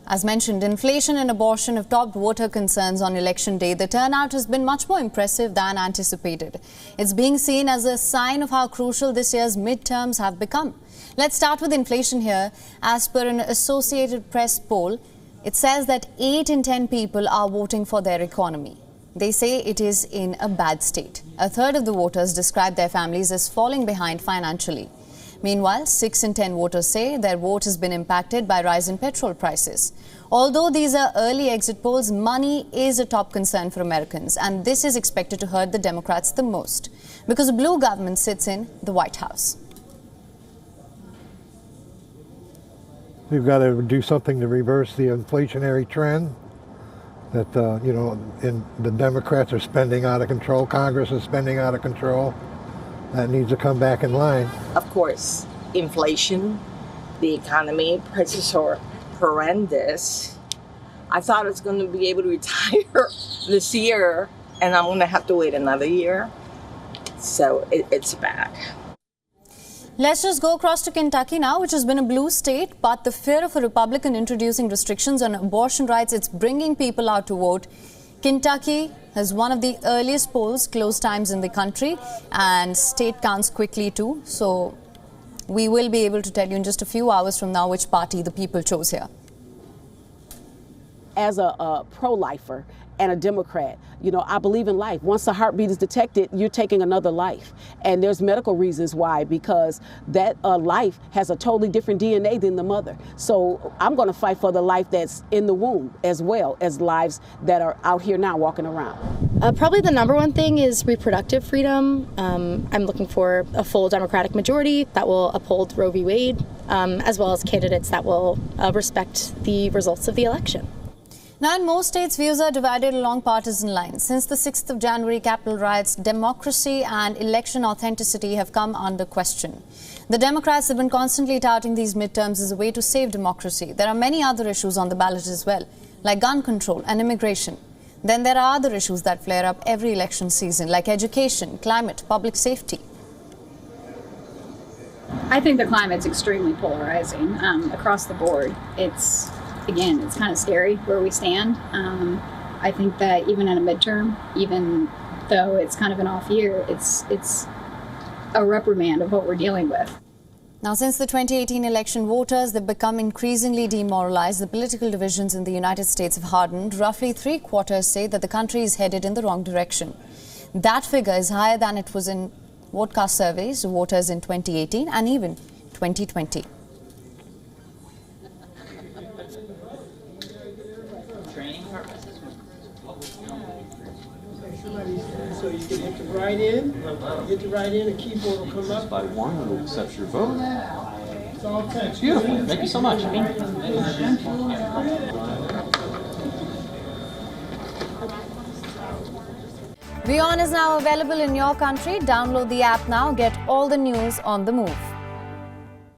As mentioned, inflation and abortion have topped voter concerns on election day. The turnout has been much more impressive than anticipated. It's being seen as a sign of how crucial this year's midterms have become. Let's start with inflation here. As per an Associated Press poll, it says that 8 in 10 people are voting for their economy. They say it is in a bad state. A third of the voters describe their families as falling behind financially. Meanwhile, 6 in 10 voters say their vote has been impacted by rise in petrol prices. Although these are early exit polls, money is a top concern for Americans, and this is expected to hurt the Democrats the most because a blue government sits in the White House. We've got to do something to reverse the inflationary trend that, the Democrats are spending out of control. Congress is spending out of control. That needs to come back in line. Of course, inflation, the economy, prices are horrendous. I thought I was going to be able to retire this year, and I'm going to have to wait another year. So it's bad. Let's just go across to Kentucky now, which has been a blue state, but the fear of a Republican introducing restrictions on abortion rights, it's bringing people out to vote. Kentucky has one of the earliest polls close times in the country, and state counts quickly too. So we will be able to tell you in just a few hours from now which party the people chose here. As a pro-lifer and a Democrat, I believe in life. Once a heartbeat is detected, you're taking another life. And there's medical reasons why, because that life has a totally different DNA than the mother. So I'm going to fight for the life that's in the womb as well as lives that are out here now walking around. Probably the number one thing is reproductive freedom. I'm looking for a full Democratic majority that will uphold Roe v. Wade, as well as candidates that will respect the results of the election. Now, in most states, views are divided along partisan lines. Since the 6th of January Capitol riots, democracy and election authenticity have come under question. The Democrats have been constantly touting these midterms as a way to save democracy. There are many other issues on the ballot as well, like gun control and immigration. Then there are other issues that flare up every election season, like education, climate, public safety. I think the climate's extremely polarizing across the board. It's kind of scary where we stand. I think that even in a midterm, even though it's kind of an off year, it's a reprimand of what we're dealing with. Now, since the 2018 election, voters have become increasingly demoralized. The political divisions in the United States have hardened. Roughly 3/4 say that the country is headed in the wrong direction. That figure is higher than it was in votecast surveys of voters in 2018 and even 2020. So you can hit the right in, a keyboard will come up. By one, we'll accept your vote. It's all text. It's beautiful. Thank you so much. WION is now available in your country. Download the app now. Get all the news on the move.